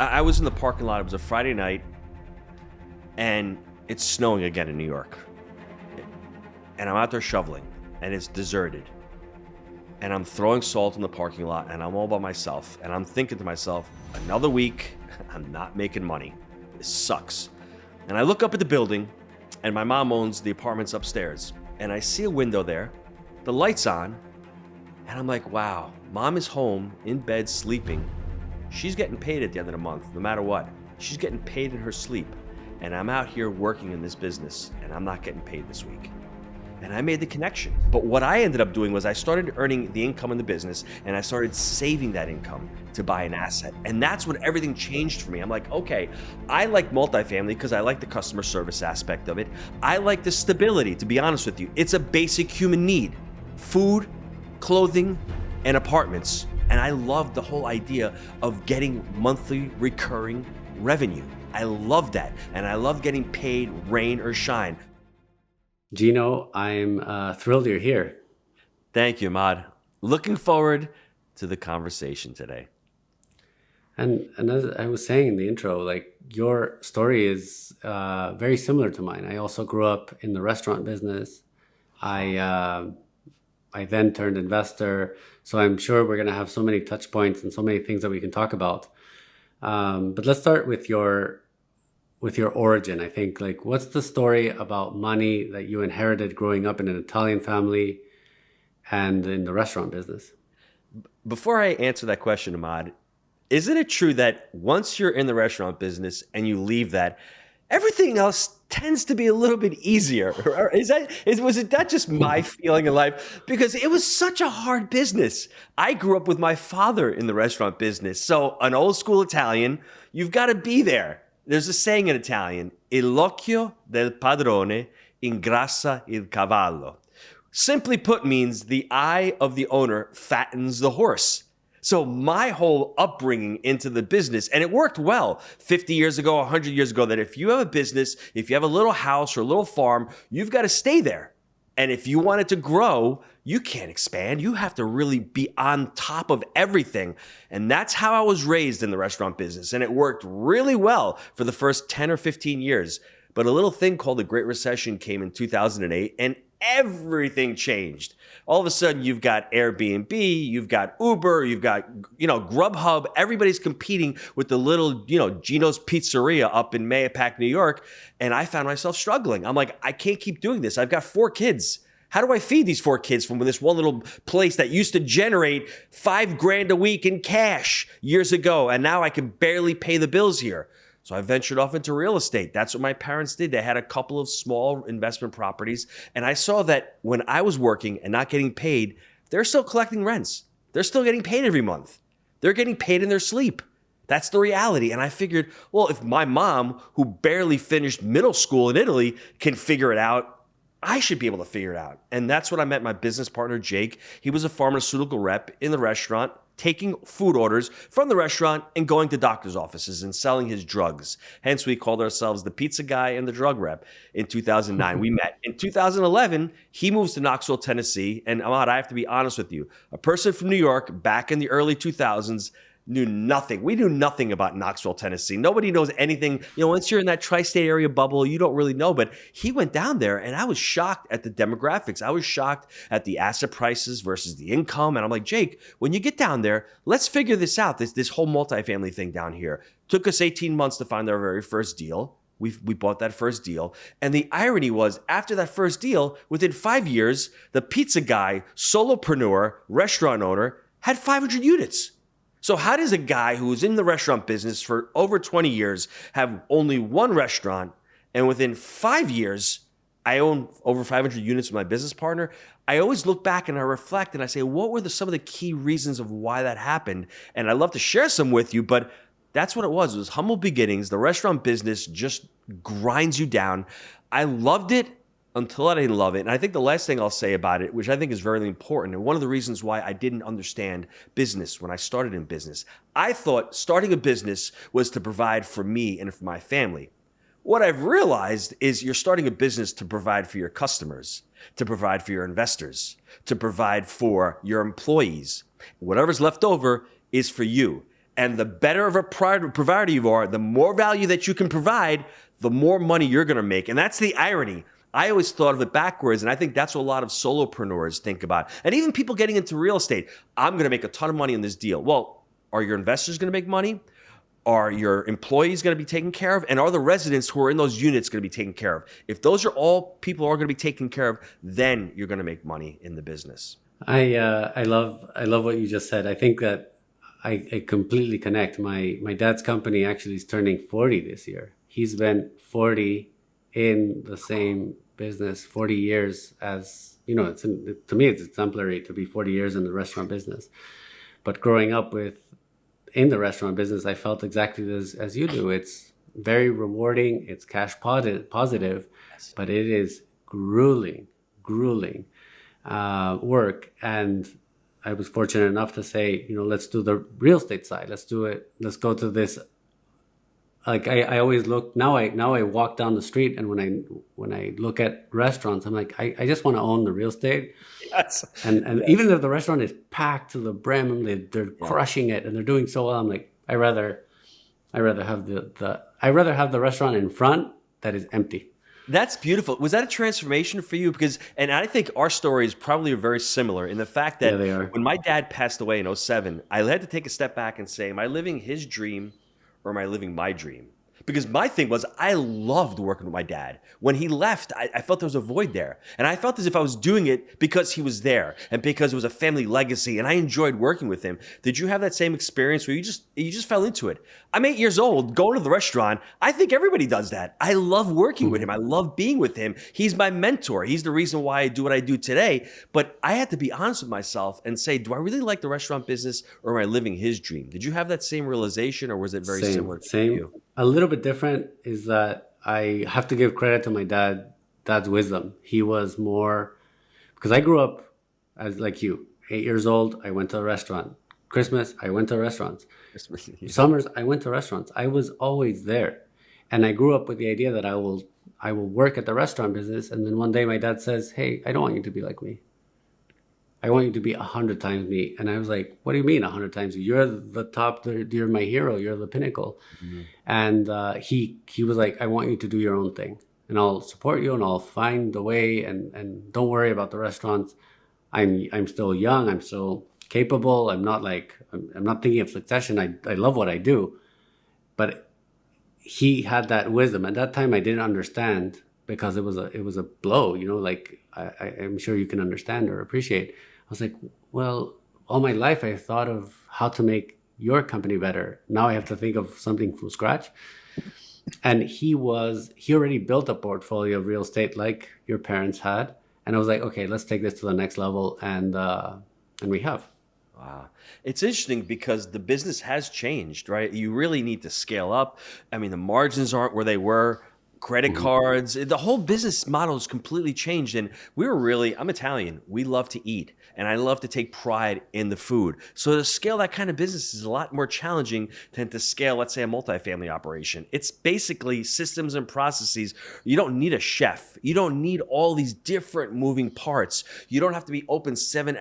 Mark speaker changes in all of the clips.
Speaker 1: I was in the parking lot. It was a Friday night, and it's snowing again in New York. And I'm out there shoveling, and it's deserted. And I'm throwing salt in the parking lot, and I'm all by myself. And I'm thinking to myself, another week, I'm not making money. This sucks. And I look up at the building, and my mom owns the apartments upstairs. And I see a window there, the light's on, and I'm like, wow, mom is home, in bed, sleeping. She's getting paid at the end of the month, no matter what. She's getting paid in her sleep. And I'm out here working in this business, and I'm not getting paid this week. And I made the connection. But what I ended up doing was I started earning the income in the business, and I started saving that income to buy an asset. And that's when everything changed for me. I'm like, okay, I like multifamily because I like the customer service aspect of it. I like the stability, to be honest with you. It's a basic human need. Food, clothing, and apartments. And I love the whole idea of getting monthly recurring revenue. I love that. And I love getting paid rain or shine.
Speaker 2: Gino, I'm thrilled you're here.
Speaker 1: Thank you, Ahmad. Looking forward to the conversation today.
Speaker 2: And as I was saying in the intro, like your story is very similar to mine. I also grew up in the restaurant business. I then turned investor. So I'm sure we're going to have so many touch points and so many things that we can talk about. But let's start with your origin. I think, like, what's the story about money that you inherited growing up in an Italian family and in the restaurant business?
Speaker 1: Before I answer that question, Ahmad, isn't it true that once you're in the restaurant business and you leave that, everything else tends to be a little bit easier? Was it that just my feeling in life? Because it was such a hard business. I grew up with my father in the restaurant business. So an old school Italian, you've got to be there. There's a saying in Italian, l'occhio del padrone ingrassa il cavallo. Simply put means the eye of the owner fattens the horse. So my whole upbringing into the business, and it worked well 50 years ago, 100 years ago, that if you have a business, if you have a little house or a little farm, you've got to stay there. And if you want it to grow, you can't expand. You have to really be on top of everything. And that's how I was raised in the restaurant business. And it worked really well for the first 10 or 15 years. But a little thing called the Great Recession came in 2008, and everything changed. All of a sudden, you've got Airbnb, you've got Uber, you've got, Grubhub. Everybody's competing with the little, Gino's Pizzeria up in Mahopac, New York. And I found myself struggling. I'm like, I can't keep doing this. I've got 4 kids. How do I feed these 4 kids from this one little place that used to generate $5,000 a week in cash years ago? And now I can barely pay the bills here. So I ventured off into real estate. That's what my parents did. They had a couple of small investment properties. And I saw that when I was working and not getting paid, they're still collecting rents. They're still getting paid every month. They're getting paid in their sleep. That's the reality. And I figured, well, if my mom, who barely finished middle school in Italy, can figure it out, I should be able to figure it out. And that's when I met my business partner, Jake. He was a pharmaceutical rep in the restaurant, taking food orders from the restaurant and going to doctor's offices and selling his drugs. Hence, we called ourselves the pizza guy and the drug rep. In 2009, we met. In 2011, he moves to Knoxville, Tennessee. And Ahmad, I have to be honest with you, a person from New York back in the early 2000s knew nothing. We knew nothing about Knoxville, Tennessee. Nobody knows anything. Once you're in that tri-state area bubble, you don't really know. But he went down there, and I was shocked at the demographics. I was shocked at the asset prices versus the income. And I'm like, Jake, when you get down there, let's figure this out, this whole multifamily thing down here. Took us 18 months to find our very first deal. We bought that first deal. And the irony was, after that first deal, within 5 years, the pizza guy, solopreneur, restaurant owner, had 500 units. So how does a guy who was in the restaurant business for over 20 years have only one restaurant, and within 5 years, I own over 500 units with my business partner? I always look back and I reflect and I say, what were some of the key reasons of why that happened? And I'd love to share some with you, but that's what it was. It was humble beginnings. The restaurant business just grinds you down. I loved it until I didn't love it. And I think the last thing I'll say about it, which I think is very important, and one of the reasons why I didn't understand business when I started in business, I thought starting a business was to provide for me and for my family. What I've realized is you're starting a business to provide for your customers, to provide for your investors, to provide for your employees. Whatever's left over is for you. And the better of a provider you are, the more value that you can provide, the more money you're going to make. And that's the irony. I always thought of it backwards, and I think that's what a lot of solopreneurs think about. And even people getting into real estate. I'm going to make a ton of money in this deal. Well, are your investors going to make money? Are your employees going to be taken care of? And are the residents who are in those units going to be taken care of? If those are all people who are going to be taken care of, then you're going to make money in the business.
Speaker 2: I love what you just said. I think that I completely connect. My dad's company actually is turning 40 this year. He's been 40 in the same business 40 years. As you know, to me it's exemplary to be 40 years in the restaurant business. But growing up in the restaurant business, I felt exactly as you do. It's very rewarding. It's cash positive, but it is grueling work. And I was fortunate enough to say, let's do the real estate side. Let's do it. Let's go to this. Like I always look now. I walk down the street, and when I look at restaurants, I'm like, I just want to own the real estate.
Speaker 1: Yes.
Speaker 2: And even if the restaurant is packed to the brim and they're crushing it and they're doing so well, I'm like, I rather have the restaurant in front that is empty.
Speaker 1: That's beautiful. Was that a transformation for you? And I think our stories probably are very similar in the fact that
Speaker 2: they are.
Speaker 1: When my dad passed away in '07, I had to take a step back and say, am I living his dream or am I living my dream? Because my thing was, I loved working with my dad. When he left, I felt there was a void there. And I felt as if I was doing it because he was there and because it was a family legacy and I enjoyed working with him. Did you have that same experience where you just fell into it? I'm 8 years old, going to the restaurant. I think everybody does that. I love working with him. I love being with him. He's my mentor. He's the reason why I do what I do today. But I had to be honest with myself and say, do I really like the restaurant business or am I living his dream? Did you have that same realization or was it very similar to you?
Speaker 2: A little bit different is that I have to give credit to my dad's wisdom. He was more, because I grew up as like you, 8 years old. I went to a restaurant. Christmas, I went to restaurants. Summers, I went to restaurants. I was always there. And I grew up with the idea that I will work at the restaurant business. And then one day my dad says, hey, I don't want you to be like me. I want you to be 100 times me. And I was like, what do you mean 100 times you? You're the top, you're my hero, you're the pinnacle. Mm-hmm. And he was like, I want you to do your own thing. And I'll support you and I'll find the way and don't worry about the restaurants. I'm still young, I'm still capable. I'm not thinking of succession. I love what I do. But he had that wisdom. At that time I didn't understand because it was a blow, like I'm sure you can understand or appreciate. I was like, well, all my life I thought of how to make your company better. Now I have to think of something from scratch. And he already built a portfolio of real estate like your parents had. And I was like, okay, let's take this to the next level. And we have.
Speaker 1: Wow. It's interesting because the business has changed, right? You really need to scale up. I mean, the margins aren't where they were. Credit cards, the whole business model has completely changed. And I'm Italian. We love to eat and I love to take pride in the food. So to scale that kind of business is a lot more challenging than to scale, let's say, a multifamily operation. It's basically systems and processes. You don't need a chef. You don't need all these different moving parts. You don't have to be open 7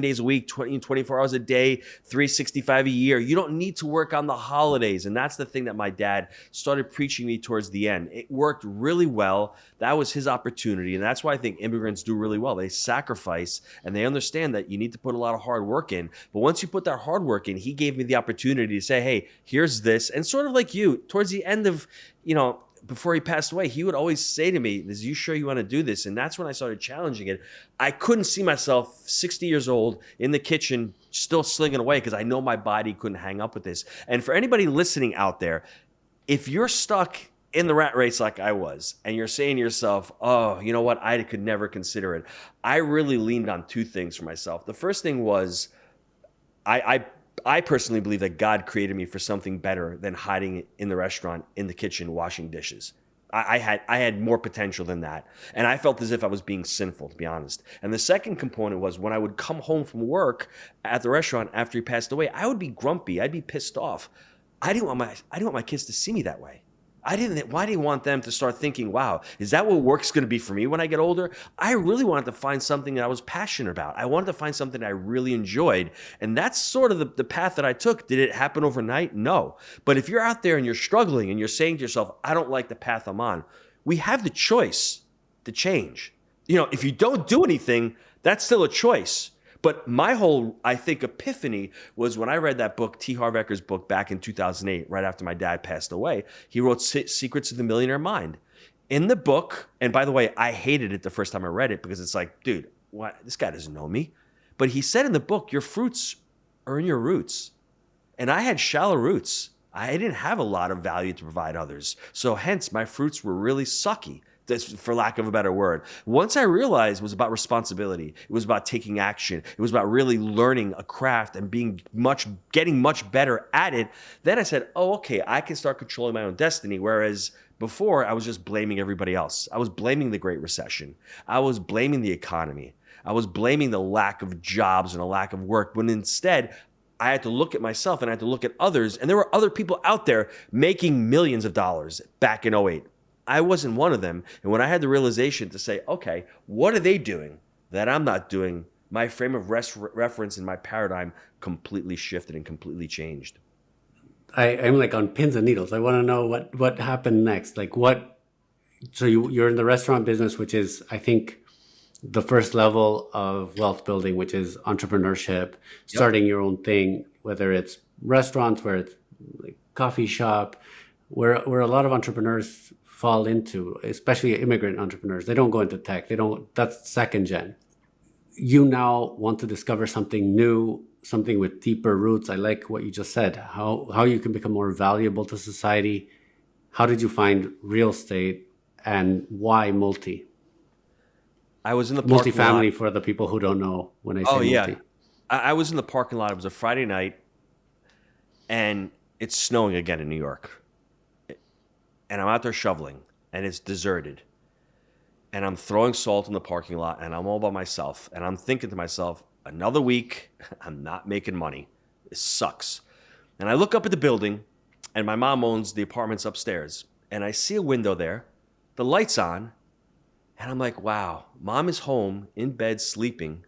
Speaker 1: days a week, 24 hours a day, 365 a year. You don't need to work on the holidays. And that's the thing that my dad started preaching me towards the end. It worked really well. That was his opportunity. And that's why I think immigrants do really well. They sacrifice and they understand that you need to put a lot of hard work in. But once you put that hard work in, he gave me the opportunity to say, hey, here's this. And sort of like you, towards the end of, before he passed away, he would always say to me, "Is you sure you want to do this?" And that's when I started challenging it. I couldn't see myself 60 years old in the kitchen still slinging away because I know my body couldn't hang up with this. And for anybody listening out there, if you're stuck in the rat race like I was, and you're saying to yourself, oh, you know what, I could never consider it. I really leaned on two things for myself. The first thing was I personally believe that God created me for something better than hiding in the restaurant, in the kitchen, washing dishes. I had more potential than that. And I felt as if I was being sinful, to be honest. And the second component was when I would come home from work at the restaurant after he passed away, I would be grumpy. I'd be pissed off. I didn't want my kids to see me that way. Why do you want them to start thinking, wow, is that what work's going to be for me when I get older? I really wanted to find something that I was passionate about. I wanted to find something I really enjoyed. And that's sort of the path that I took. Did it happen overnight? No. But if you're out there and you're struggling and you're saying to yourself, I don't like the path I'm on, we have the choice to change. If you don't do anything, that's still a choice. But my whole, I think, epiphany was when I read that book, T. Harv Eker's book, back in 2008, right after my dad passed away. He wrote Secrets of the Millionaire Mind. In the book, and by the way, I hated it the first time I read it because it's like, dude, what? This guy doesn't know me. But he said in the book, your fruits are in your roots. And I had shallow roots. I didn't have a lot of value to provide others. So hence, my fruits were really sucky, for lack of a better word. Once I realized it was about responsibility, it was about taking action, it was about really learning a craft and getting much better at it, then I said, oh, okay, I can start controlling my own destiny. Whereas before, I was just blaming everybody else. I was blaming the Great Recession. I was blaming the economy. I was blaming the lack of jobs and a lack of work, when instead, I had to look at myself and I had to look at others. And there were other people out there making millions of dollars back in '08. I wasn't one of them. And when I had the realization to say, okay, what are they doing that I'm not doing? My frame of reference and my paradigm completely shifted and completely changed.
Speaker 2: I'm like on pins and needles. I want to know what happened next. Like what? So you're in the restaurant business, which is, I think, the first level of wealth building, which is entrepreneurship, starting your own thing, whether it's restaurants, where it's like coffee shop, where a lot of entrepreneurs fall into, especially immigrant entrepreneurs. They don't go into tech. That's second gen. You now want to discover something new, something with deeper roots. I like what you just said, how you can become more valuable to society. How did you find real estate, and why multi?
Speaker 1: I was in the parking
Speaker 2: Multifamily,
Speaker 1: lot.
Speaker 2: for the people who don't know when I say
Speaker 1: Oh, yeah.
Speaker 2: multi.
Speaker 1: I was in the parking lot. It was a Friday night, and it's snowing again in New York. And I'm out there shoveling, and it's deserted. And I'm throwing salt in the parking lot, and I'm all by myself. And I'm thinking to myself, another week, I'm not making money. This sucks. And I look up at the building, and my mom owns the apartments upstairs. And I see a window there, the light's on, and I'm like, wow, mom is home, in bed, sleeping.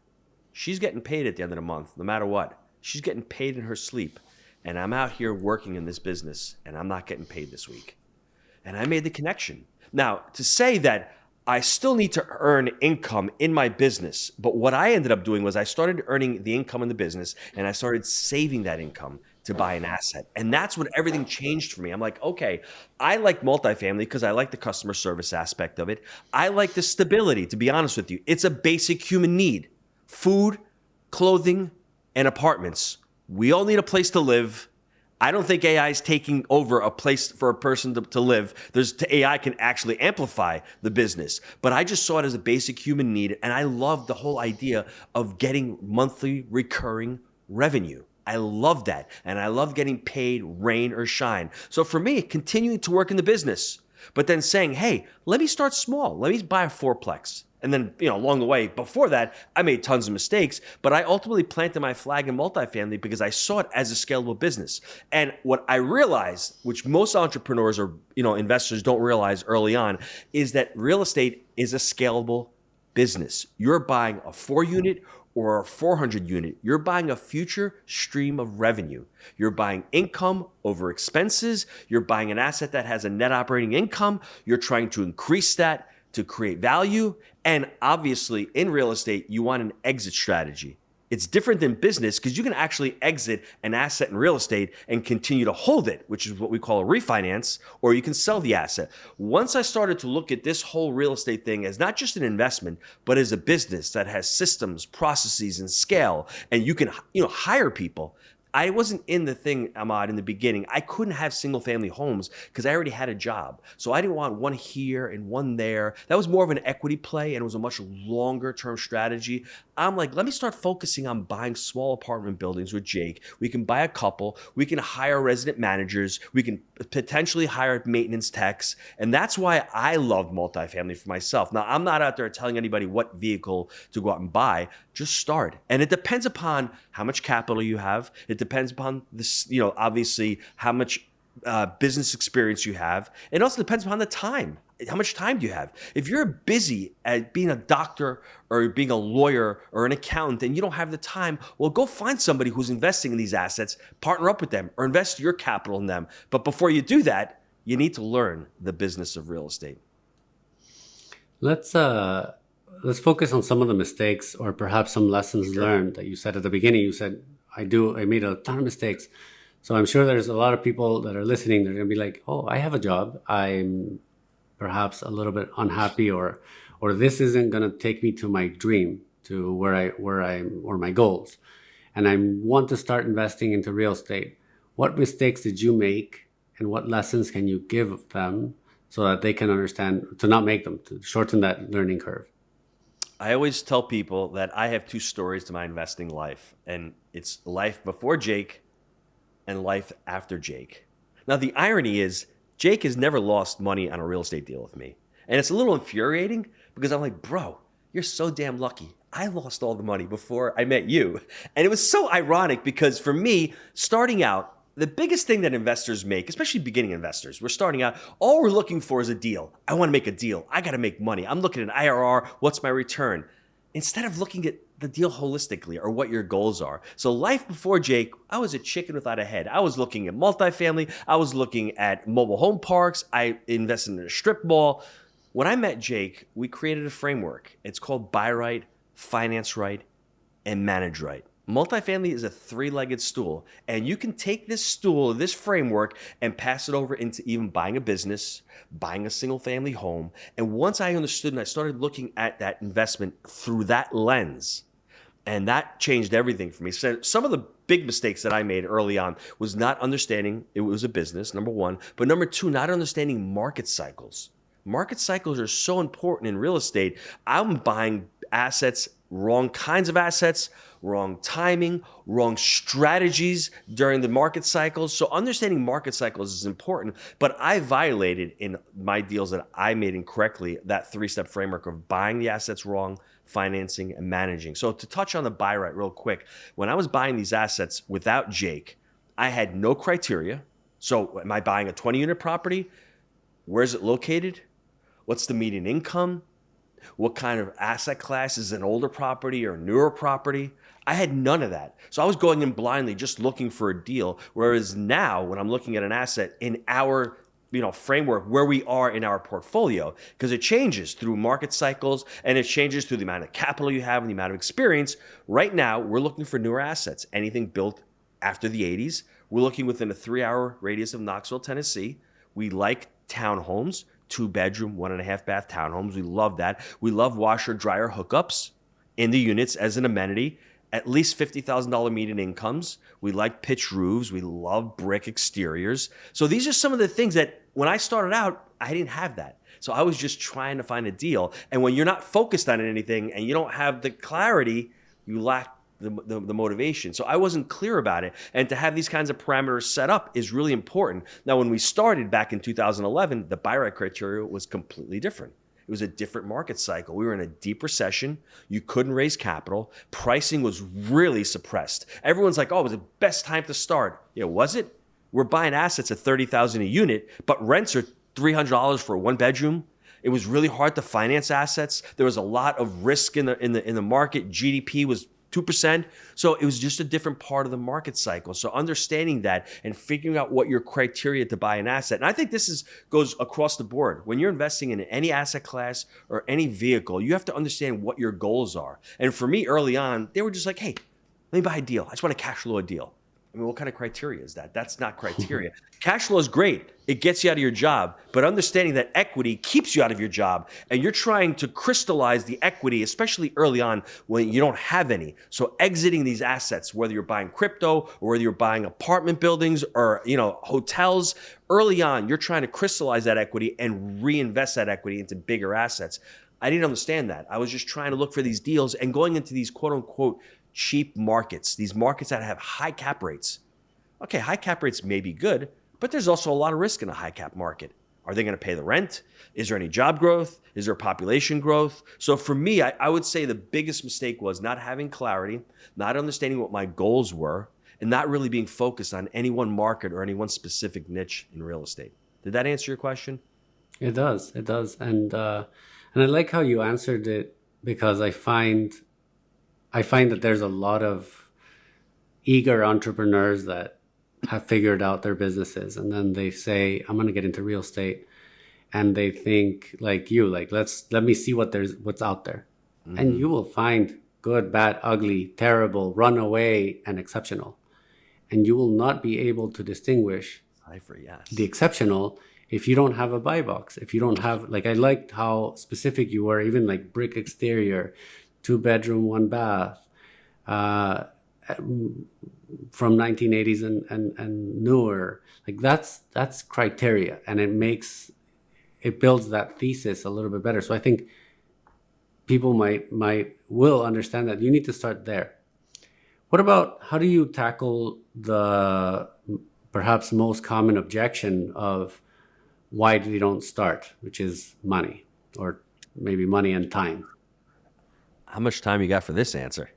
Speaker 1: She's getting paid at the end of the month, no matter what. She's getting paid in her sleep. And I'm out here working in this business, and I'm not getting paid this week. And I made the connection. Now, to say that I still need to earn income in my business, but what I ended up doing was I started earning the income in the business, and I started saving that income to buy an asset. And that's when everything changed for me. I'm like, okay, I like multifamily because I like the customer service aspect of it. I like the stability, to be honest with you. It's a basic human need. Food, clothing, and apartments. We all need a place to live. I don't think AI is taking over a place for a person to live. AI can actually amplify the business. But I just saw it as a basic human need. And I love the whole idea of getting monthly recurring revenue. I love that. And I love getting paid rain or shine. So for me, continuing to work in the business, but then saying, hey, let me start small. Let me buy a fourplex. And then, along the way, before that, I made tons of mistakes, but I ultimately planted my flag in multifamily because I saw it as a scalable business. And what I realized, which most entrepreneurs or, investors don't realize early on, is that real estate is a scalable business. You're buying a 4-unit or a 400-unit. You're buying a future stream of revenue. You're buying income over expenses. You're buying an asset that has a net operating income. You're trying to increase that to create value. And obviously, in real estate, you want an exit strategy. It's different than business because you can actually exit an asset in real estate and continue to hold it, which is what we call a refinance, or you can sell the asset. Once I started to look at this whole real estate thing as not just an investment, but as a business that has systems, processes, and scale, and you can hire people. I wasn't in the thing, Ahmad, in the beginning. I couldn't have single family homes because I already had a job. So I didn't want one here and one there. That was more of an equity play, and it was a much longer term strategy. I'm like, let me start focusing on buying small apartment buildings with Jake. We can buy a couple. We can hire resident managers. We can potentially hire maintenance techs. And that's why I love multifamily for myself. Now, I'm not out there telling anybody what vehicle to go out and buy. Just start. And it depends upon how much capital you have. It depends upon this, obviously how much business experience you have. It also depends upon the time. How much time do you have? If you're busy at being a doctor or being a lawyer or an accountant and you don't have the time, well, go find somebody who's investing in these assets, partner up with them, or invest your capital in them. But before you do that, you need to learn the business of real estate.
Speaker 2: Let's let's focus on some of the mistakes or perhaps some lessons learned that you said at the beginning. You said I made a ton of mistakes. So I'm sure there's a lot of people that are listening. They're going to be like, "Oh, I have a job. I'm perhaps a little bit unhappy, or this isn't going to take me to my dream, to or my goals, and I want to start investing into real estate." What mistakes did you make, and what lessons can you give them so that they can understand to not make them, to shorten that learning curve?
Speaker 1: I always tell people that I have two stories to my investing life, and it's life before Jake and life after Jake. Now, the irony is, Jake has never lost money on a real estate deal with me. And it's a little infuriating because I'm like, bro, you're so damn lucky. I lost all the money before I met you. And it was so ironic because for me, starting out, the biggest thing that investors make, especially beginning investors, we're starting out, all we're looking for is a deal. I want to make a deal. I got to make money. I'm looking at IRR. What's my return? Instead of looking at the deal holistically or what your goals are. So life before Jake, I was a chicken without a head. I was looking at multifamily. I was looking at mobile home parks. I invested in a strip mall. When I met Jake, we created a framework. It's called Buy Right, Finance Right, and Manage Right. Multifamily is a three-legged stool, and you can take this stool, this framework, and pass it over into even buying a business, buying a single-family home. And once I understood and I started looking at that investment through that lens, and that changed everything for me. So some of the big mistakes that I made early on was not understanding it was a business, number one, but number two, not understanding market cycles. Market cycles are so important in real estate. I'm buying assets, wrong kinds of assets, wrong timing, wrong strategies during the market cycles. So understanding market cycles is important, but I violated in my deals that I made incorrectly that three-step framework of buying the assets wrong, financing, and managing. So to touch on the buy right real quick, when I was buying these assets without Jake, I had no criteria. So am I buying a 20-unit property? Where's it located? What's the median income? What kind of asset class is an older property or newer property? I had none of that. So I was going in blindly, just looking for a deal. Whereas now, when I'm looking at an asset in our framework, where we are in our portfolio, because it changes through market cycles and it changes through the amount of capital you have and the amount of experience. Right now, we're looking for newer assets. Anything built after the 80s. We're looking within a 3-hour radius of Knoxville, Tennessee. We like townhomes. 2-bedroom, 1.5-bath townhomes. We love that. We love washer dryer hookups in the units as an amenity. At least $50,000 median incomes. We like pitch roofs. We love brick exteriors. So these are some of the things that when I started out, I didn't have that. So I was just trying to find a deal. And when you're not focused on anything and you don't have the clarity, you lack the motivation. So I wasn't clear about it. And to have these kinds of parameters set up is really important. Now, when we started back in 2011, the buy right criteria was completely different. It was a different market cycle. We were in a deep recession. You couldn't raise capital. Pricing was really suppressed. Everyone's like, oh, it was the best time to start. Yeah, was it? We're buying assets at $30,000 a unit, but rents are $300 for a 1-bedroom. It was really hard to finance assets. There was a lot of risk in the market. GDP was 2%. So it was just a different part of the market cycle. So understanding that and figuring out what your criteria to buy an asset. And I think this goes across the board. When you're investing in any asset class or any vehicle, you have to understand what your goals are. And for me early on, they were just like, hey, let me buy a deal. I just want to cash flow a deal. I mean, what kind of criteria is that? That's not criteria. Cash flow is great. It gets you out of your job. But understanding that equity keeps you out of your job, and you're trying to crystallize the equity, especially early on when you don't have any. So exiting these assets, whether you're buying crypto or whether you're buying apartment buildings or hotels, early on, you're trying to crystallize that equity and reinvest that equity into bigger assets. I didn't understand that. I was just trying to look for these deals and going into these quote unquote cheap markets, these markets that have high cap rates. Okay, high cap rates may be good, but there's also a lot of risk in a high cap market. Are they going to pay the rent? Is there any job growth? Is there population growth? So for me, I would say the biggest mistake was not having clarity, not understanding what my goals were, and not really being focused on any one market or any one specific niche in real estate. Did that answer your question?
Speaker 2: It does. It does. And I like how you answered it, because I find that there's a lot of eager entrepreneurs that have figured out their businesses, and then they say, I'm going to get into real estate, and they think like you, like, let me see what's out there. And you will find good, bad, ugly, terrible, runaway, and exceptional. And you will not be able to distinguish
Speaker 1: Cipher, yes.
Speaker 2: the exceptional if you don't have a buy box. If you don't have, like, I liked how specific you were, even like brick exterior, 2 bedroom, 1 bath, from 1980s and newer. Like, that's criteria, and it builds that thesis a little bit better. So I think people will understand that you need to start there. What about, how do you tackle the perhaps most common objection of why they don't start, which is money, or maybe money and time?
Speaker 1: How much time you got for this answer?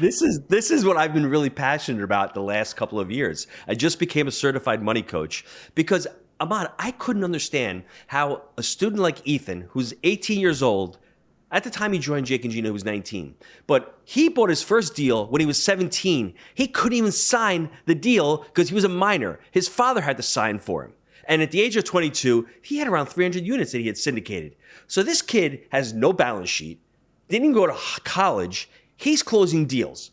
Speaker 1: This is what I've been really passionate about the last couple of years. I just became a certified money coach because, Ahmad, I couldn't understand how a student like Ethan, who's 18 years old, at the time he joined Jake and Gino, he was 19, but he bought his first deal when he was 17. He couldn't even sign the deal because he was a minor. His father had to sign for him. And at the age of 22, he had around 300 units that he had syndicated. So this kid has no balance sheet, didn't even go to college. He's closing deals.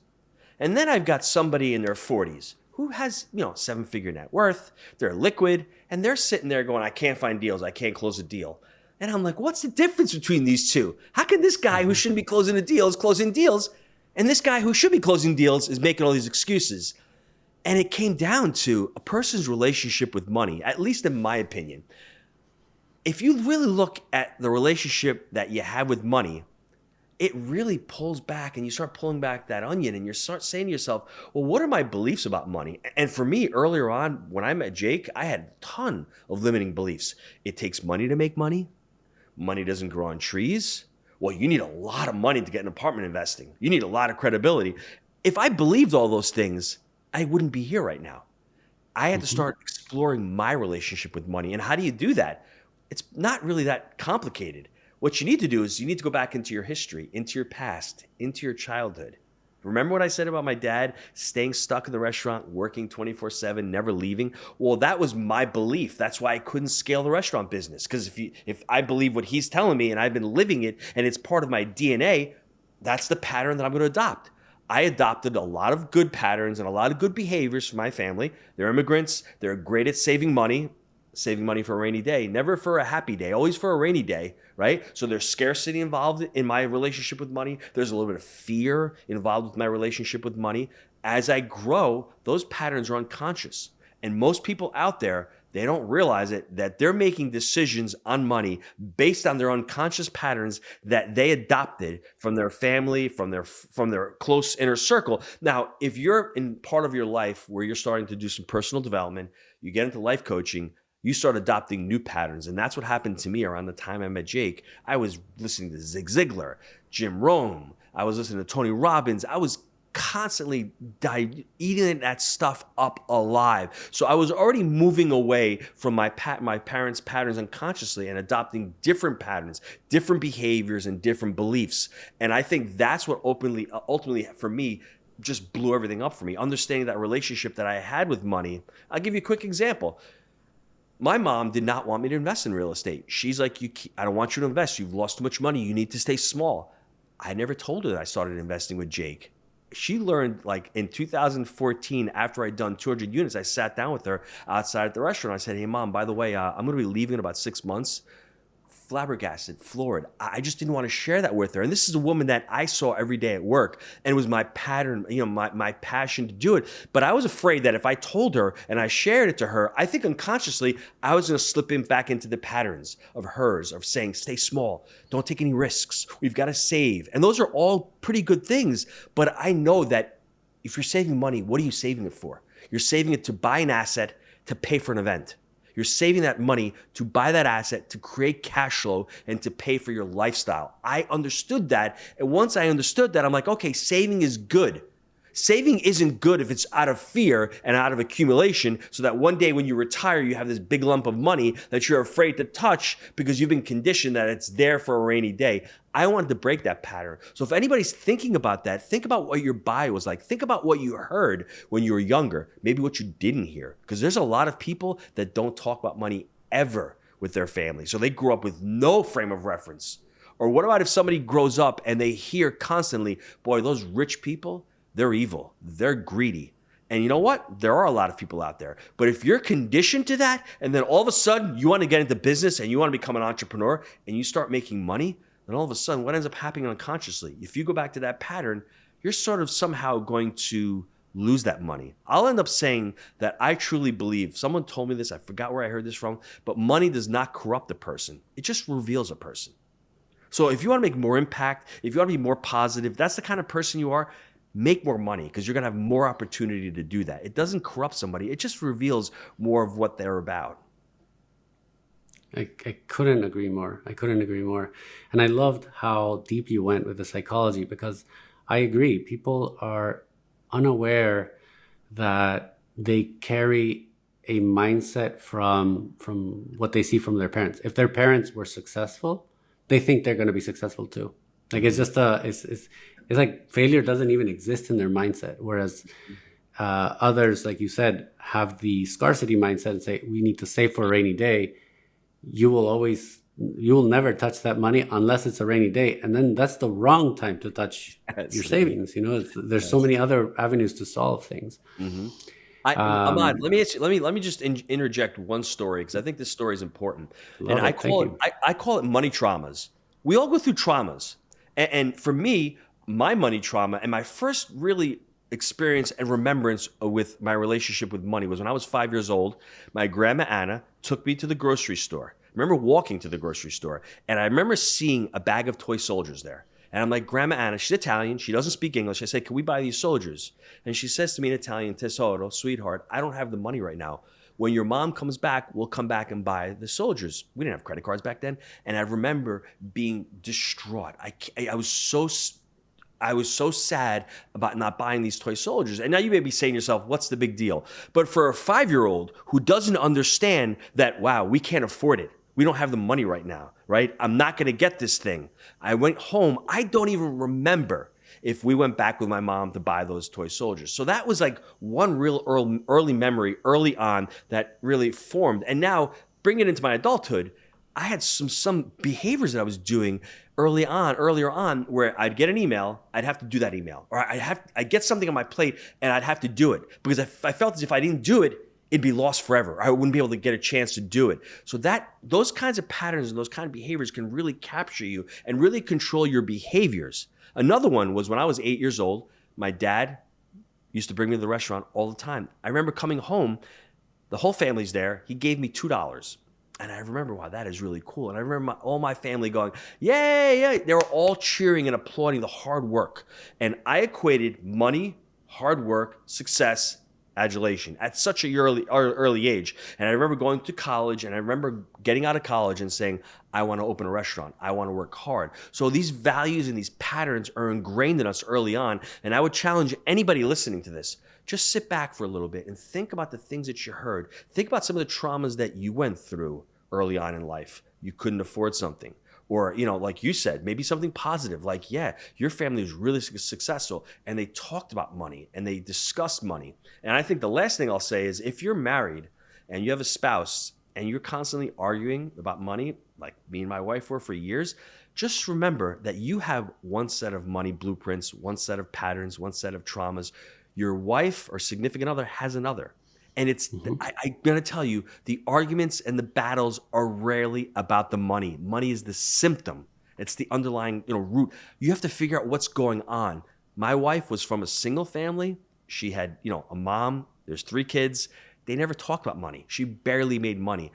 Speaker 1: And then I've got somebody in their 40s who has, 7-figure net worth. They're liquid, and they're sitting there going, I can't find deals. I can't close a deal. And I'm like, what's the difference between these two? How can this guy who shouldn't be closing the deals closing deals, and this guy who should be closing deals is making all these excuses? And it came down to a person's relationship with money, at least in my opinion. If you really look at the relationship that you have with money, it really pulls back, and you start pulling back that onion, and you start saying to yourself, well, what are my beliefs about money? And for me, earlier on, when I met Jake, I had a ton of limiting beliefs. It takes money to make money. Money doesn't grow on trees. Well, you need a lot of money to get an apartment investing. You need a lot of credibility. If I believed all those things, I wouldn't be here right now. I had to start exploring my relationship with money. And how do you do that? It's not really that complicated. What you need to do is you need to go back into your history, into your past, into your childhood. Remember what I said about my dad staying stuck in the restaurant, working 24/7, never leaving? Well, that was my belief. That's why I couldn't scale the restaurant business. Because if I believe what he's telling me and I've been living it and it's part of my DNA, that's the pattern that I'm going to adopt. I adopted a lot of good patterns and a lot of good behaviors from my family. They're immigrants. They're great at saving money for a rainy day, never for a happy day, always for a rainy day, right? So there's scarcity involved in my relationship with money. There's a little bit of fear involved with my relationship with money. As I grow, those patterns are unconscious. And most people out there, they don't realize it, that they're making decisions on money based on their unconscious patterns that they adopted from their family, from their close inner circle. Now, if you're in part of your life where you're starting to do some personal development, you get into life coaching, you start adopting new patterns. And that's what happened to me around the time I met Jake. I was listening to Zig Ziglar, Jim Rohn. I was listening to Tony Robbins. I was constantly eating that stuff up alive. So I was already moving away from my parents' patterns unconsciously and adopting different patterns, different behaviors, and different beliefs. And I think that's what ultimately for me, just blew everything up for me. Understanding that relationship that I had with money. I'll give you a quick example. My mom did not want me to invest in real estate. She's like, I don't want you to invest. You've lost too much money. You need to stay small. I never told her that I started investing with Jake. She learned like in 2014, after I'd done 200 units, I sat down with her outside at the restaurant. I said, hey, Mom, by the way, I'm going to be leaving in about 6 months. Flabbergasted, floored. I just didn't want to share that with her. And this is a woman that I saw every day at work, and it was my pattern, my passion to do it. But I was afraid that if I told her and I shared it to her, I think unconsciously I was going to slip back into the patterns of hers, of saying, stay small, don't take any risks, we've got to save. And those are all pretty good things. But I know that if you're saving money, what are you saving it for? You're saving it to buy an asset, to pay for an event. You're saving that money to buy that asset, to create cash flow, and to pay for your lifestyle. I understood that. And once I understood that, I'm like, okay, saving is good. Saving isn't good if it's out of fear and out of accumulation, so that one day when you retire, you have this big lump of money that you're afraid to touch because you've been conditioned that it's there for a rainy day. I wanted to break that pattern. So if anybody's thinking about that, think about what your buy was like. Think about what you heard when you were younger, maybe what you didn't hear. Because there's a lot of people that don't talk about money ever with their family. So they grew up with no frame of reference. Or what about if somebody grows up and they hear constantly, boy, those rich people, they're evil, they're greedy. And you know what? There are a lot of people out there. But if you're conditioned to that, and then all of a sudden you want to get into business and you want to become an entrepreneur and you start making money, then all of a sudden what ends up happening unconsciously? If you go back to that pattern, you're sort of somehow going to lose that money. I'll end up saying that I truly believe, someone told me this, I forgot where I heard this from, but money does not corrupt a person. It just reveals a person. So if you want to make more impact, if you want to be more positive, that's the kind of person you are, make more money because you're going to have more opportunity to do that. It doesn't corrupt somebody. It just reveals more of what they're about.
Speaker 2: I couldn't agree more. I couldn't agree more. And I loved how deep you went with the psychology, because I agree. People are unaware that they carry a mindset from what they see from their parents. If their parents were successful, they think they're going to be successful too. Like it's just it's like failure doesn't even exist in their mindset. Whereas others, like you said, have the scarcity mindset and say, we need to save for a rainy day. You will never touch that money unless it's a rainy day. And then that's the wrong time to touch your savings. You know, there's so many other avenues to solve things.
Speaker 1: Mm-hmm. Ahmad, let me just interject one story, because I think this story is important. And I call it money traumas. We all go through traumas. And for me, my money trauma and my first really experience and remembrance with my relationship with money was when I was 5 years old. My grandma Anna took me to the grocery store. I remember walking to the grocery store, and I remember seeing a bag of toy soldiers there. And I'm like, Grandma Anna, she's Italian, she doesn't speak English. I said, can we buy these soldiers? And she says to me in Italian, tesoro, sweetheart, I don't have the money right now. When your mom comes back, we'll come back and buy the soldiers. We didn't have credit cards back then. And I remember being distraught. I was so sad about not buying these toy soldiers. And now you may be saying to yourself, what's the big deal? But for a 5-year-old who doesn't understand that, wow, we can't afford it. We don't have the money right now, right? I'm not going to get this thing. I went home. I don't even remember if we went back with my mom to buy those toy soldiers. So that was like one real early memory early on that really formed. And now bring it into my adulthood, I had some behaviors that I was doing earlier on, where I'd get an email, I'd have to do that email, or I'd get something on my plate and I'd have to do it, because I felt as if I didn't do it, it'd be lost forever. I wouldn't be able to get a chance to do it. So those kinds of patterns and those kind of behaviors can really capture you and really control your behaviors. Another one was when I was 8 years old, my dad used to bring me to the restaurant all the time. I remember coming home, the whole family's there. He gave me $2. And I remember, wow, that is really cool. And I remember all my family going, yay, yay. They were all cheering and applauding the hard work. And I equated money, hard work, success, adulation at such an early age. And I remember going to college, and I remember getting out of college and saying, I want to open a restaurant. I want to work hard. So these values and these patterns are ingrained in us early on. And I would challenge anybody listening to this, just sit back for a little bit and think about the things that you heard. Think about some of the traumas that you went through early on in life. You couldn't afford something. Or, like you said, maybe something positive, like, yeah, your family was really successful and they talked about money and they discussed money. And I think the last thing I'll say is, if you're married and you have a spouse and you're constantly arguing about money, like me and my wife were for years, just remember that you have one set of money blueprints, one set of patterns, one set of traumas. Your wife or significant other has another. And I'm going to tell you, the arguments and the battles are rarely about the money. Money is the symptom. It's the underlying, root. You have to figure out what's going on. My wife was from a single family. She had, a mom. There's 3 kids. They never talked about money. She barely made money.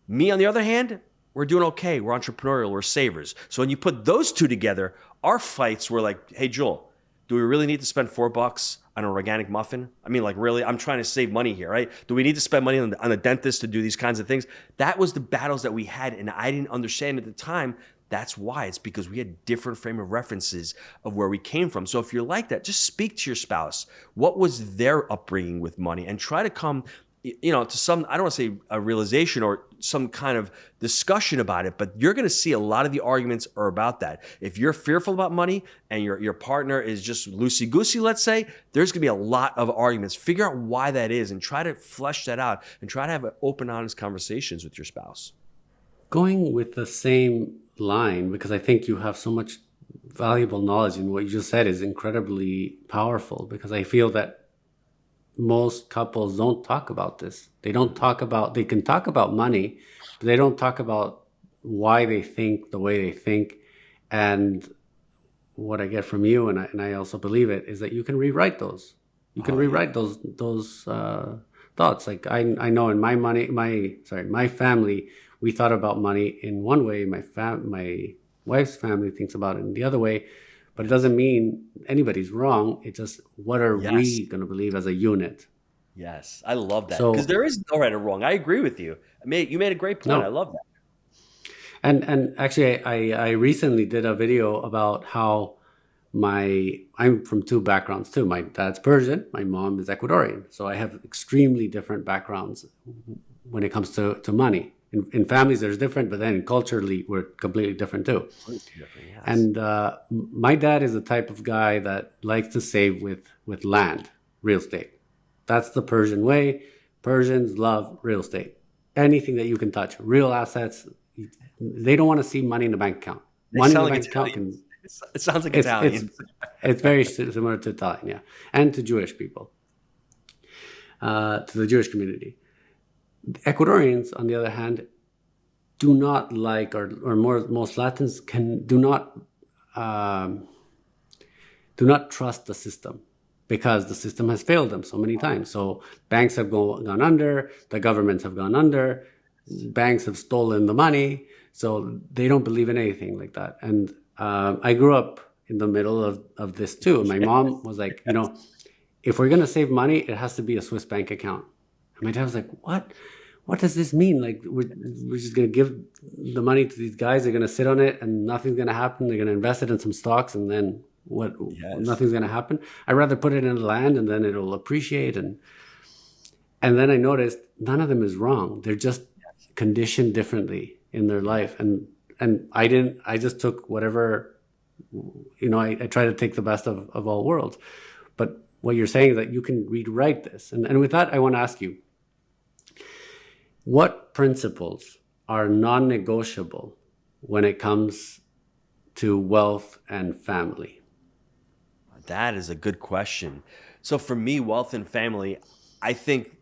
Speaker 1: Me, on the other hand, we're doing okay. We're entrepreneurial. We're savers. So when you put those two together, our fights were like, hey, Joel, do we really need to spend $4 on an organic muffin? I mean, like, really, I'm trying to save money here, right? Do we need to spend money on a dentist to do these kinds of things? That was the battles that we had, and I didn't understand at the time That's why. It's because we had different frame of references of where we came from. So if you're like that, just speak to your spouse. What was their upbringing with money, and try to come, to some, I don't want to say a realization or some kind of discussion about it, but you're going to see a lot of the arguments are about that. If you're fearful about money and your partner is just loosey-goosey, let's say, there's going to be a lot of arguments. Figure out why that is and try to flesh that out and try to have open, honest conversations with your spouse.
Speaker 2: Going with the same line, because I think you have so much valuable knowledge, and what you just said is incredibly powerful, because I feel that most couples don't talk about this. They can talk about money, but they don't talk about why they think the way they think. And what I get from you, and I also believe it, is that you can rewrite those. You can rewrite those thoughts. Like I know in my family, we thought about money in one way. My wife's family thinks about it in the other way. But it doesn't mean anybody's wrong. It's just, what are we going to believe as a unit?
Speaker 1: Yes, I love that.
Speaker 2: So,
Speaker 1: Because there is no right or wrong. I agree with you. You made a great point.
Speaker 2: no.
Speaker 1: I love that.
Speaker 2: And actually, I recently did a video about how I'm from two backgrounds too. My dad's Persian. My mom is Ecuadorian. So I have extremely different backgrounds when it comes to money. In families, there's different, but then culturally, we're completely different too.
Speaker 1: Different, yes.
Speaker 2: And my dad is the type of guy that likes to save with land, real estate. That's the Persian way. Persians love real estate. Anything that you can touch, real assets. They don't want to see money in the bank account. Money in the bank account
Speaker 1: it sounds like Italian.
Speaker 2: It's very similar to Italian, yeah, and to Jewish people, to the Jewish community. Ecuadorians, on the other hand, do not like, or most Latins do not trust the system, because the system has failed them so many times. So banks have gone under, the governments have gone under, banks have stolen the money, so they don't believe in anything like that. And I grew up in the middle of this too. My mom was like, if we're gonna save money, it has to be a Swiss bank account. And my dad was like, what? What does this mean? Like, we're just going to give the money to these guys. They're going to sit on it and nothing's going to happen. They're going to invest it in some stocks, and then what?
Speaker 1: Yes.
Speaker 2: Nothing's going to happen. I'd rather put it in the land, and then it'll appreciate. And then I noticed none of them is wrong. They're just conditioned differently in their life. And I just took whatever, I try to take the best of all worlds. But what you're saying is that you can rewrite this. And with that, I want to ask you, what principles are non-negotiable when it comes to wealth and family?
Speaker 1: That is a good question. So for me, wealth and family, I think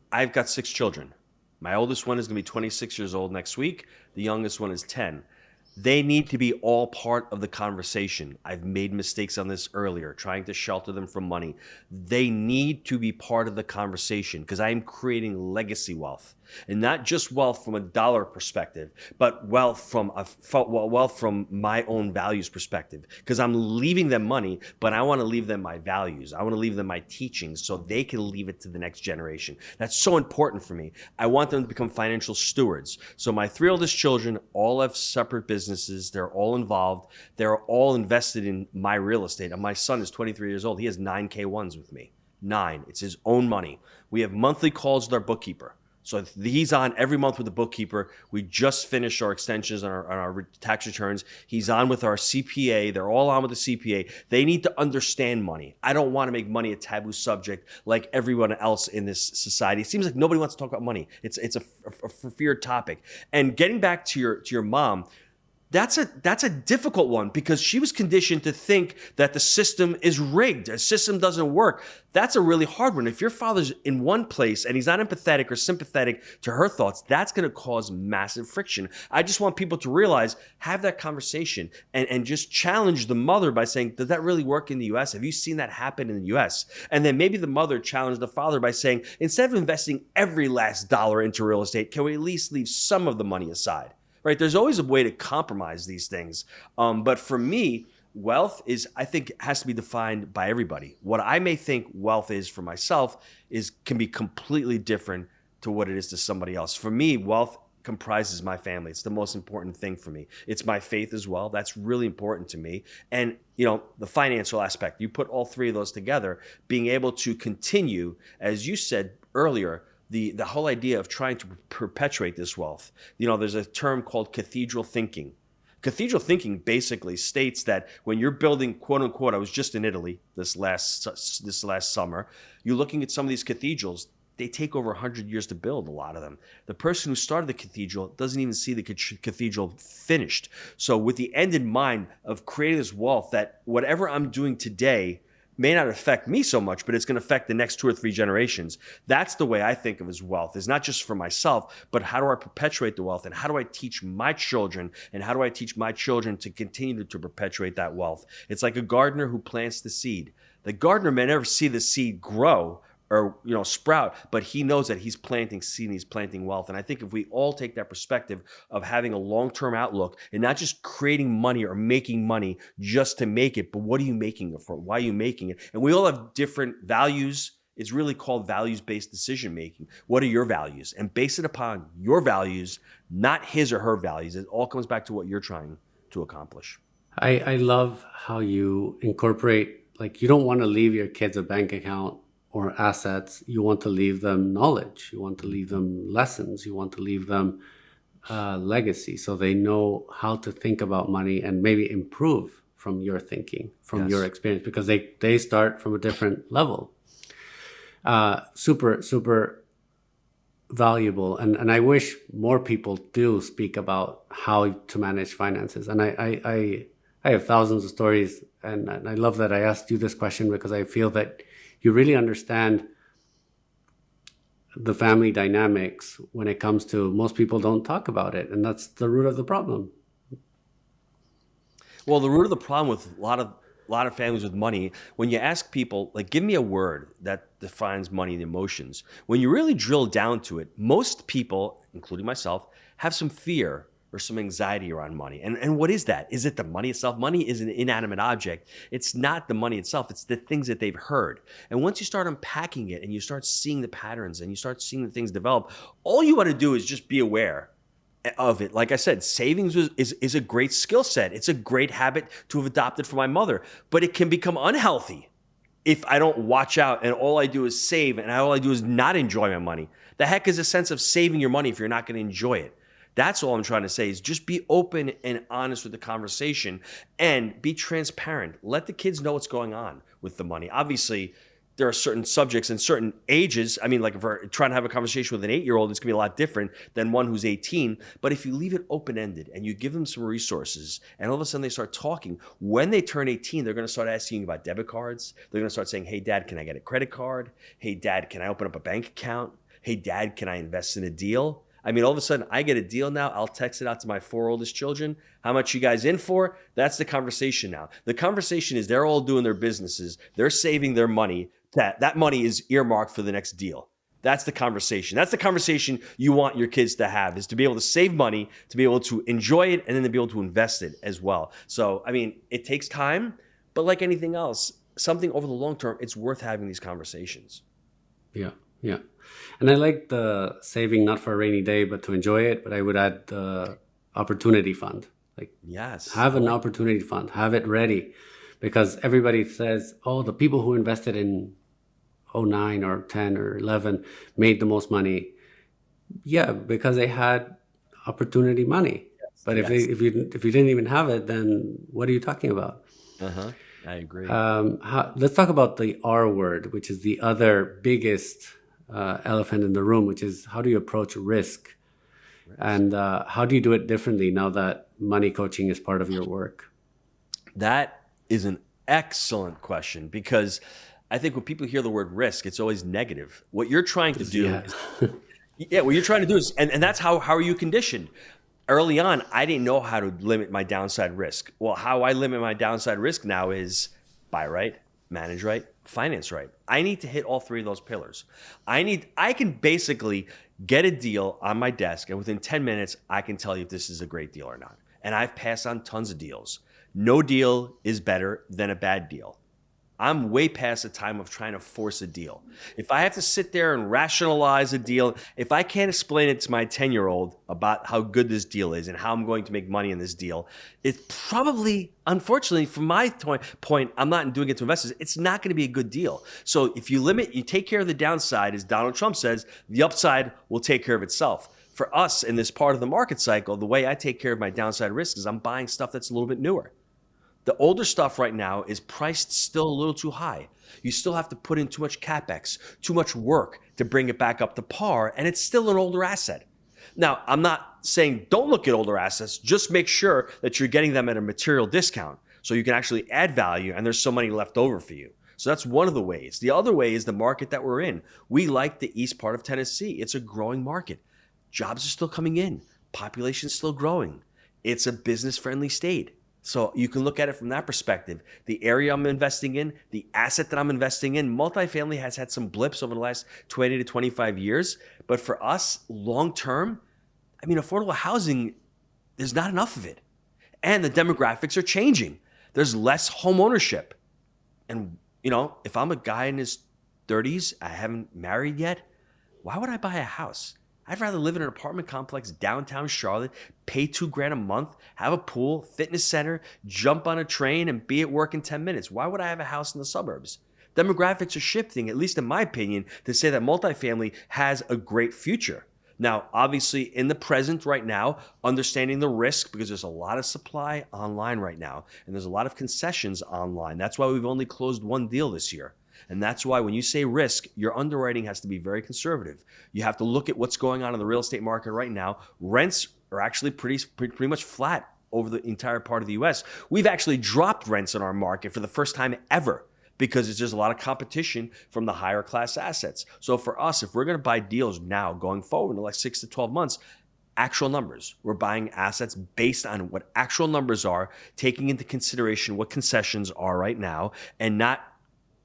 Speaker 1: I've got 6 children. My oldest one is going to be 26 years old next week. The youngest one is 10. They need to be all part of the conversation. I've made mistakes on this earlier, trying to shelter them from money. They need to be part of the conversation, because I am creating legacy wealth. And not just wealth from a dollar perspective, but wealth from my own values perspective. Because I'm leaving them money, but I want to leave them my values. I want to leave them my teachings so they can leave it to the next generation. That's so important for me. I want them to become financial stewards. So my 3 oldest children all have separate businesses. They're all involved. They're all invested in my real estate. And my son is 23 years old. He has 9 K1s with me. 9. It's his own money. We have monthly calls with our bookkeeper. So he's on every month with the bookkeeper. We just finished our extensions on our tax returns. He's on with our CPA. They're all on with the CPA. They need to understand money. I don't want to make money a taboo subject like everyone else in this society. It seems like nobody wants to talk about money. It's a feared topic. And getting back to your mom, that's a difficult one, because she was conditioned to think that the system is rigged. The system doesn't work. That's a really hard one. If your father's in one place and he's not empathetic or sympathetic to her thoughts, that's going to cause massive friction. I just want people to realize, have that conversation and just challenge the mother by saying, does that really work in the US? Have you seen that happen in the US? And then maybe the mother challenged the father by saying, instead of investing every last dollar into real estate, can we at least leave some of the money aside? Right? There's always a way to compromise these things. But for me, wealth I think has to be defined by everybody. What I may think wealth is for myself can be completely different to what it is to somebody else. For me, wealth comprises my family. It's the most important thing for me. It's my faith as well. That's really important to me. And, the financial aspect, you put all three of those together, being able to continue, as you said earlier, the whole idea of trying to perpetuate this wealth. There's a term called cathedral thinking. Cathedral thinking basically states that when you're building, quote unquote, I was just in Italy this last summer, you're looking at some of these cathedrals. They take over 100 years to build, a lot of them. The person who started the cathedral doesn't even see the cathedral finished. So with the end in mind of creating this wealth, that whatever I'm doing today may not affect me so much, but it's going to affect the next 2 or 3 generations. That's the way I think of as wealth, is not just for myself, but how do I perpetuate the wealth, and how do I teach my children, and how do I teach my children to continue to perpetuate that wealth? It's like a gardener who plants the seed. The gardener may never see the seed grow or sprout, but he knows that he's planting seed and he's planting wealth. And I think if we all take that perspective of having a long-term outlook and not just creating money or making money just to make it, but what are you making it for? Why are you making it? And we all have different values. It's really called values-based decision making. What are your values? And base it upon your values, not his or her values. It all comes back to what you're trying to accomplish.
Speaker 2: I love how you incorporate, like, you don't want to leave your kids a bank account or assets. You want to leave them knowledge. You want to leave them lessons. You want to leave them legacy, so they know how to think about money and maybe improve from your thinking, from
Speaker 1: Yes.
Speaker 2: your experience, because they start from a different level. Super, super valuable. And I wish more people do speak about how to manage finances. And I have thousands of stories, and I love that I asked you this question, because I feel that you really understand the family dynamics when it comes to, most people don't talk about it. And that's the root of the problem.
Speaker 1: Well, the root of the problem with a lot of families with money, when you ask people, like, give me a word that defines money and emotions, when you really drill down to it, most people, including myself, have some fear or some anxiety around money. And what is that? Is it the money itself? Money is an inanimate object. It's not the money itself. It's the things that they've heard. And once you start unpacking it and you start seeing the patterns and you start seeing the things develop, all you want to do is just be aware of it. Like I said, savings is a great skill set. It's a great habit to have adopted from my mother, but it can become unhealthy if I don't watch out and all I do is save and all I do is not enjoy my money. The heck is a sense of saving your money if you're not going to enjoy it? That's all I'm trying to say, is just be open and honest with the conversation and be transparent. Let the kids know what's going on with the money. Obviously, there are certain subjects and certain ages. I mean, like, if we're trying to have a conversation with an 8-year-old, it's going to be a lot different than one who's 18. But if you leave it open-ended and you give them some resources and all of a sudden they start talking, when they turn 18, they're going to start asking you about debit cards. They're going to start saying, hey, Dad, can I get a credit card? Hey, Dad, can I open up a bank account? Hey, Dad, can I invest in a deal? I mean, all of a sudden, I get a deal now. I'll text it out to my 4 oldest children. How much you guys in for? That's the conversation now. The conversation is they're all doing their businesses. They're saving their money. That money is earmarked for the next deal. That's the conversation. That's the conversation you want your kids to have, is to be able to save money, to be able to enjoy it, and then to be able to invest it as well. So, I mean, it takes time, but like anything else, something over the long term, it's worth having these conversations.
Speaker 2: Yeah, yeah. And I like the saving not for a rainy day, but to enjoy it. But I would add the opportunity fund. Like,
Speaker 1: Yes.
Speaker 2: have an opportunity fund, have it ready, because everybody says, oh, the people who invested in '09 or 10 or 11 made the most money. Yeah, because they had opportunity money. But if you didn't even have it, then what are you talking about?
Speaker 1: I agree.
Speaker 2: Let's talk about the R word, which is the other biggest elephant in the room, which is, how do you approach risk? And how do you do it differently now that money coaching is part of your work? That
Speaker 1: is an excellent question, because I think when people hear the word risk, it's always negative. What you're trying to do what you're trying to do is, and that's how are you conditioned? Early on, I didn't know how to limit my downside risk. Well, how I limit my downside risk now is buy right, manage right, finance right. I need to hit all 3 of those pillars. I can basically get a deal on my desk, and within 10 minutes, I can tell you if this is a great deal or not. And I've passed on tons of deals. No deal is better than a bad deal. I'm way past the time of trying to force a deal. If I have to sit there and rationalize a deal, if I can't explain it to my 10-year-old about how good this deal is and how I'm going to make money in this deal, it's probably, unfortunately, from my point, I'm not doing it to investors. It's not going to be a good deal. So if you take care of the downside, as Donald Trump says, the upside will take care of itself. For us in this part of the market cycle, the way I take care of my downside risk is I'm buying stuff that's a little bit newer. The older stuff right now is priced still a little too high. You still have to put in too much capex, too much work to bring it back up to par, and it's still an older asset. Now, I'm not saying don't look at older assets, just make sure that you're getting them at a material discount so you can actually add value and there's so money left over for you. So that's one of the ways. The other way is the market that we're in. We like the east part of Tennessee. It's a growing market. Jobs are still coming in. Population is still growing. It's a business-friendly state. So you can look at it from that perspective. The area I'm investing in, the asset that I'm investing in, multifamily has had some blips over the last 20 to 25 years. But for us, long term, I mean, affordable housing, there's not enough of it. And the demographics are changing. There's less home ownership. And, if I'm a guy in his 30s, I haven't married yet, why would I buy a house? I'd rather live in an apartment complex downtown Charlotte, pay $2,000 a month, have a pool, fitness center, jump on a train, and be at work in 10 minutes. Why would I have a house in the suburbs? Demographics are shifting, at least in my opinion, to say that multifamily has a great future. Now, obviously, in the present right now, understanding the risk, because there's a lot of supply online right now, and there's a lot of concessions online. That's why we've only closed one deal this year. And that's why when you say risk, your underwriting has to be very conservative. You have to look at what's going on in the real estate market right now. Rents are actually pretty much flat over the entire part of the U.S. We've actually dropped rents in our market for the first time ever because there's a lot of competition from the higher class assets. So for us, if we're going to buy deals now going forward in the next 6 to 12 months, actual numbers. We're buying assets based on what actual numbers are, taking into consideration what concessions are right now, and not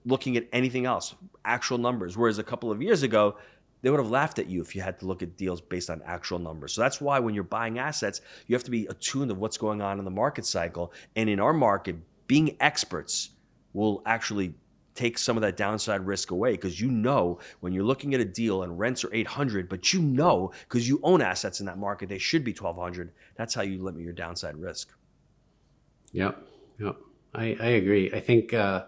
Speaker 1: looking at anything else, actual numbers. Whereas a couple of years ago, they would have laughed at you if you had to look at deals based on actual numbers. So that's why when you're buying assets, you have to be attuned to what's going on in the market cycle. And in our market, being experts will actually take some of that downside risk away, because when you're looking at a deal and rents are 800, but because you own assets in that market, they should be 1,200. That's how you limit your downside risk.
Speaker 2: Yep. I agree. I think I'm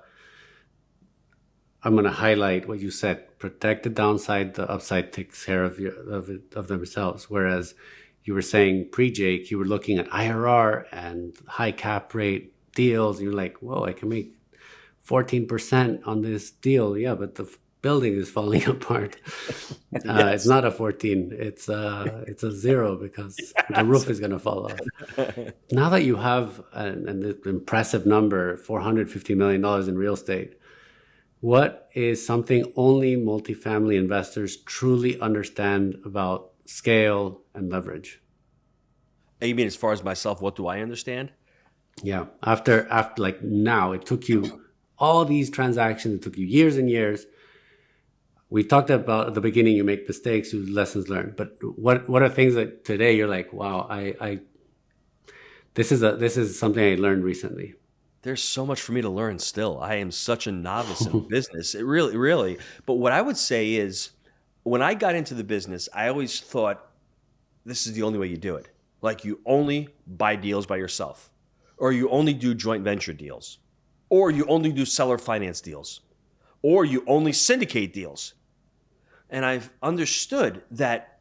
Speaker 2: going to highlight what you said. Protect the downside, the upside takes care of themselves. Whereas you were saying pre-Jake, you were looking at IRR and high cap rate deals. And you're like, whoa, I can make 14% on this deal. Yeah, but the building is falling apart.
Speaker 1: Yes.
Speaker 2: It's not a 14. It's a 0 because the roof is going to fall off. Now that you have an impressive number, $450 million in real estate, what is something only multifamily investors truly understand about scale and leverage?
Speaker 1: You mean as far as myself, what do I understand?
Speaker 2: Yeah. After like now, it took you all these transactions, it took you years and years. We talked about at the beginning, you make mistakes, you lessons learned. But what are things that today you're like, wow, this is something I learned recently?
Speaker 1: There's so much for me to learn still. I am such a novice in business. It really. But what I would say is, when I got into the business, I always thought this is the only way you do it. Like, you only buy deals by yourself, or you only do joint venture deals, or you only do seller finance deals, or you only syndicate deals. And I've understood that,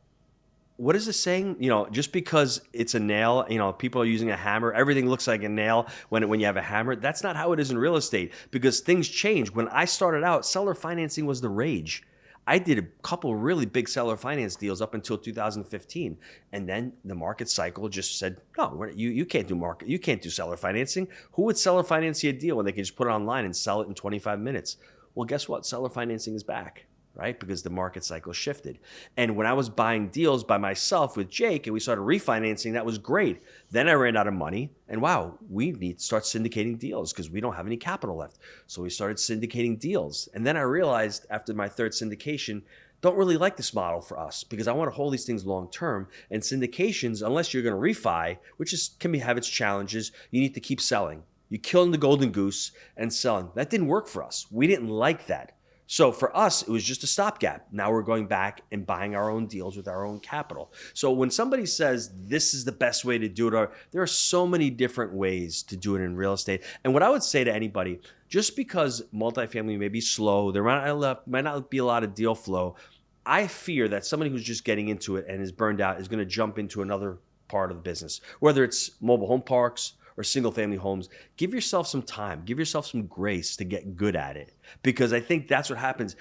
Speaker 1: what is the saying? Just because it's a nail, people are using a hammer, everything looks like a nail when you have a hammer. That's not how it is in real estate, because things change. When I started out, seller financing was the rage. I did a couple really big seller finance deals up until 2015. And then the market cycle just said, no, you can't do seller financing. Who would seller finance you a deal when they can just put it online and sell it in 25 minutes? Well, guess what? Seller financing is back, right? Because the market cycle shifted. And when I was buying deals by myself with Jake and we started refinancing, that was great. Then I ran out of money, and wow, we need to start syndicating deals because we don't have any capital left. So we started syndicating deals. And then I realized after my third syndication, don't really like this model for us, because I want to hold these things long term. And syndications, unless you're going to refi, which can have its challenges, you need to keep selling. You killing the golden goose and selling. That didn't work for us. We didn't like that. So for us, it was just a stopgap. Now we're going back and buying our own deals with our own capital. So when somebody says this is the best way to do it, or there are so many different ways to do it in real estate. And what I would say to anybody, just because multifamily may be slow, there might not be a lot of deal flow, I fear that somebody who's just getting into it and is burned out is going to jump into another part of the business, whether it's mobile home parks or single family homes. Give yourself some time, give yourself some grace to get good at it, because I think that's what happens.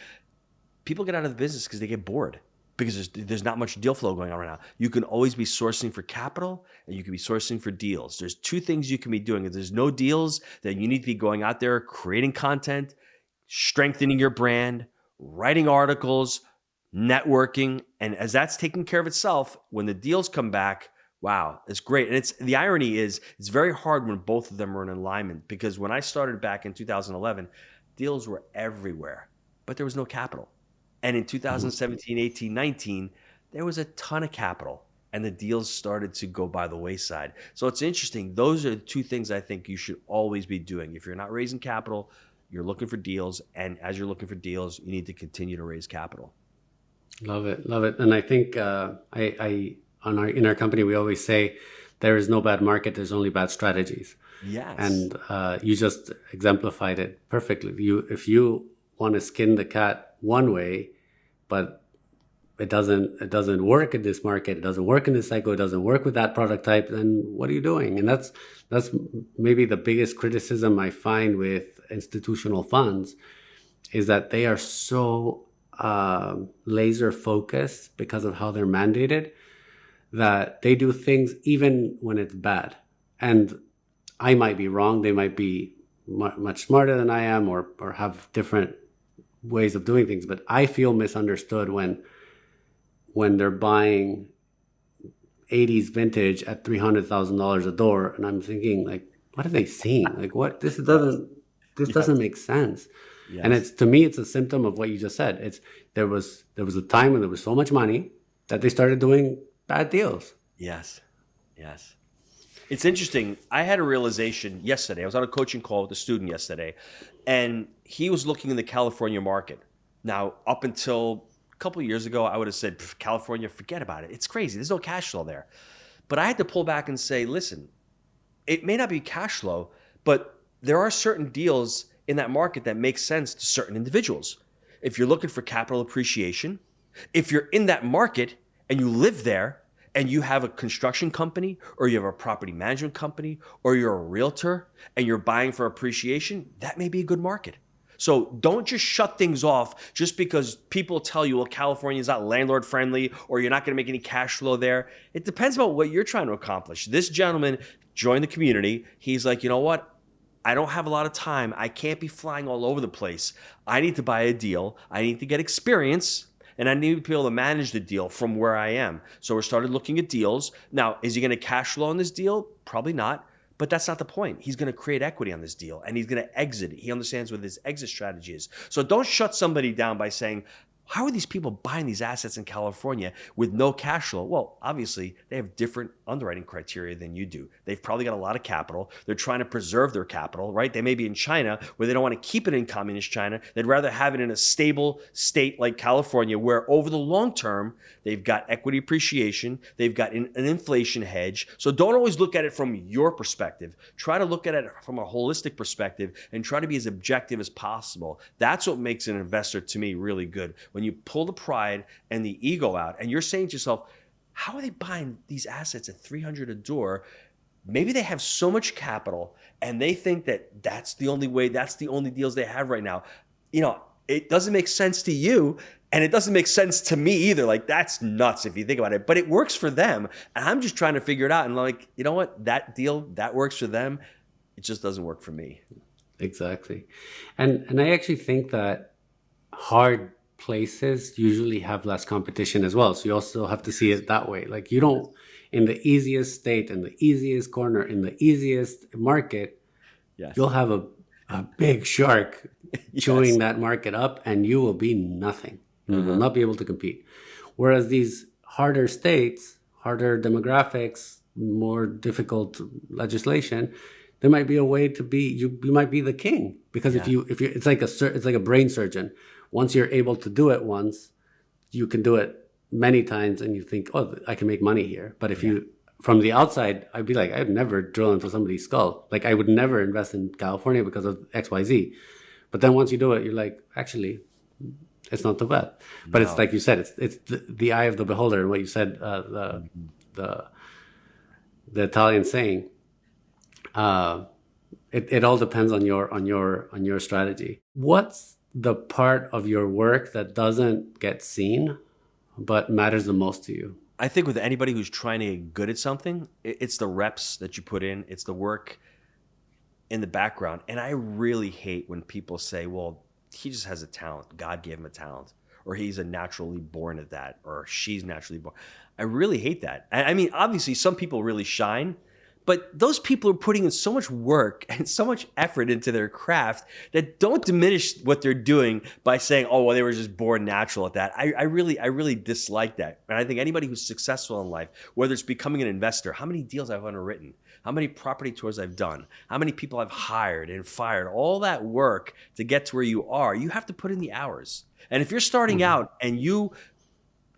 Speaker 1: People get out of the business because they get bored, because there's not much deal flow going on right now. You can always be sourcing for capital and you can be sourcing for deals. There's two things you can be doing. If there's no deals, then you need to be going out there, creating content, strengthening your brand, writing articles, networking. And as that's taking care of itself, when the deals come back, wow, it's great. And the irony is it's very hard when both of them are in alignment, because when I started back in 2011, deals were everywhere, but there was no capital. And in 2017, 18, 19, there was a ton of capital and the deals started to go by the wayside. So it's interesting. Those are the two things I think you should always be doing. If you're not raising capital, you're looking for deals. And as you're looking for deals, you need to continue to raise capital.
Speaker 2: Love it, love it. And I think in our company, we always say there is no bad market, there's only bad strategies.
Speaker 1: Yes.
Speaker 2: And you just exemplified it perfectly. If you want to skin the cat one way, but it doesn't work in this market, it doesn't work in this cycle, it doesn't work with that product type, then what are you doing? And that's maybe the biggest criticism I find with institutional funds, is that they are so laser focused because of how they're mandated, that they do things even when it's bad. And I might be wrong. They might be much smarter than I am, or have different ways of doing things. But I feel misunderstood when they're buying 80s vintage at $300,000 a door. And I'm thinking, like, what are they seeing? Like, what? This doesn't make sense. Yes. And to me, it's a symptom of what you just said. There was a time when there was so much money that they started doing bad deals.
Speaker 1: Yes. It's interesting. I had a realization yesterday. I was on a coaching call with a student yesterday, and he was looking in the California market. Now, up until a couple of years ago, I would have said, California, forget about it. It's crazy. There's no cash flow there. But I had to pull back and say, listen, it may not be cash flow, but there are certain deals in that market that make sense to certain individuals. If you're looking for capital appreciation, if you're in that market and you live there and you have a construction company, or you have a property management company, or you're a realtor and you're buying for appreciation, that may be a good market. So don't just shut things off just because people tell you, well, California is not landlord friendly, or you're not going to make any cash flow there. It depends about what you're trying to accomplish. This gentleman joined the community. He's like, you know what? I don't have a lot of time. I can't be flying all over the place. I need to buy a deal. I need to get experience, and I need to be able to manage the deal from where I am. So we started looking at deals. Now, is he going to cash flow on this deal? Probably not. But that's not the point. He's going to create equity on this deal, and he's going to exit it. He understands what his exit strategy is. So don't shut somebody down by saying, how are these people buying these assets in California with no cash flow? Well, obviously, they have different underwriting criteria than you do. They've probably got a lot of capital. They're trying to preserve their capital, right? They may be in China where they don't want to keep it in communist China. They'd rather have it in a stable state like California, where over the long term, they've got equity appreciation. They've got an inflation hedge. So don't always look at it from your perspective. Try to look at it from a holistic perspective and try to be as objective as possible. That's what makes an investor, to me, really good. When you pull the pride and the ego out and you're saying to yourself, how are they buying these assets at $300 a door? Maybe they have so much capital and they think that that's the only way, that's the only deals they have right now. You know, it doesn't make sense to you, and it doesn't make sense to me either. Like, that's nuts if you think about it, but it works for them. And I'm just trying to figure it out. And like, you know what, that deal, that works for them. It just doesn't work for me. Exactly.
Speaker 2: And I actually think that hard places usually have less competition as well. So you also have to see it that way. Like, you don't, in the easiest state, in the easiest corner, in the easiest market, yes, you'll have a big shark chewing that market up, and you will be nothing. You will not be able to compete. Whereas these harder states, harder demographics, more difficult legislation, there might be a way to be, you might be the king, because if you it's like a brain surgeon. Once you're able to do it once, you can do it many times, and you think, oh, I can make money here. But if you, from the outside, I'd be like, I'd never drill into somebody's skull. Like, I would never invest in California because of XYZ. But then once you do it, you're like, actually, it's not too bad. But it's like you said, it's the eye of the beholder. And what you said, the Italian saying, it all depends on your strategy. What's the part of your work that doesn't get seen but matters the most to you?
Speaker 1: I think with anybody who's trying to get good at something, it's the reps that you put in. It's the work in the background. And I really hate when people say, well, he just has a talent. God gave him a talent. Or he's a naturally born at that. Or she's naturally born. I really hate that. I mean, obviously, some people really shine. But those people are putting in so much work and so much effort into their craft that don't diminish what they're doing by saying, oh, well, they were just born natural at that. I really dislike that. And I think anybody who's successful in life, whether it's becoming an investor, how many deals I've underwritten, how many property tours I've done, how many people I've hired and fired, all that work to get to where you are, you have to put in the hours. And if you're starting out and you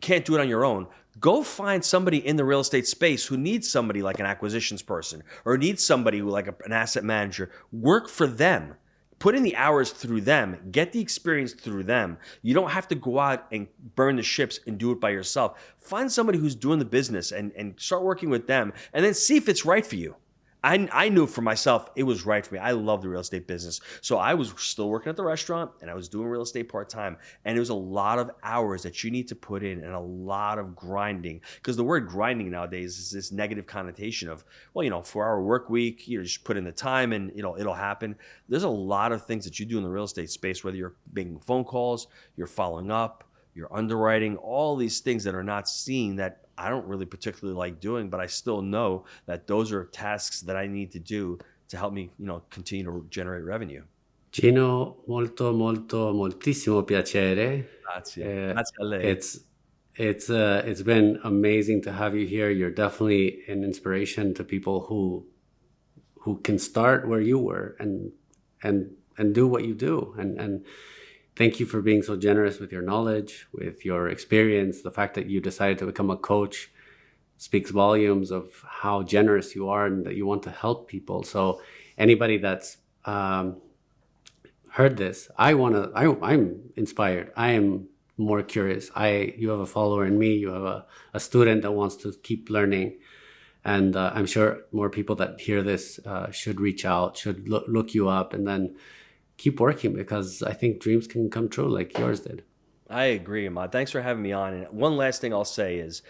Speaker 1: can't do it on your own, go find somebody in the real estate space who needs somebody like an acquisitions person or needs somebody who like an asset manager. Work for them. Put in the hours through them. Get the experience through them. You don't have to go out and burn the ships and do it by yourself. Find somebody who's doing the business and start working with them and then see if it's right for you. I knew for myself it was right for me. I love the real estate business. So I was still working at the restaurant and I was doing real estate part-time. And it was a lot of hours that you need to put in and a lot of grinding. Because the word grinding nowadays is this negative connotation of, well, 4-hour work week, you just put in the time and it'll happen. There's a lot of things that you do in the real estate space, whether you're making phone calls, you're following up, you're underwriting, all these things that are not seen that I don't really particularly like doing, but I still know that those are tasks that I need to do to help me, continue to generate revenue.
Speaker 2: Gino, moltissimo piacere.
Speaker 1: Grazie. Grazie a lei.
Speaker 2: It's been amazing to have you here. You're definitely an inspiration to people who can start where you were and do what you do. And thank you for being so generous with your knowledge, with your experience. The fact that you decided to become a coach speaks volumes of how generous you are and that you want to help people. So anybody that's heard this, I'm inspired. I am more curious. You have a follower in me. You have a student that wants to keep learning. And I'm sure more people that hear this should reach out, should look you up, and then keep working, because I think dreams can come true like yours did.
Speaker 1: I agree, Ahmad. Thanks for having me on. And one last thing I'll say is,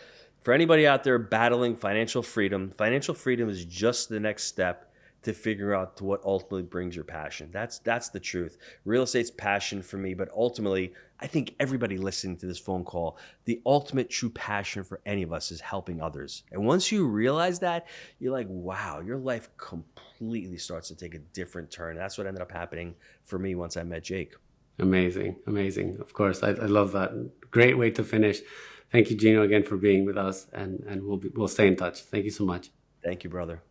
Speaker 1: for anybody out there battling financial freedom is just the next step to figure out what ultimately brings your passion. That's the truth. Real estate's passion for me, but ultimately, I think everybody listening to this phone call, the ultimate true passion for any of us is helping others. And once you realize that, you're like, wow, your life completely starts to take a different turn. That's what ended up happening for me once I met Jake.
Speaker 2: Amazing. Of course, I love that. Great way to finish. Thank you, Gino, again for being with us, and we'll stay in touch. Thank you so much.
Speaker 1: Thank you, brother.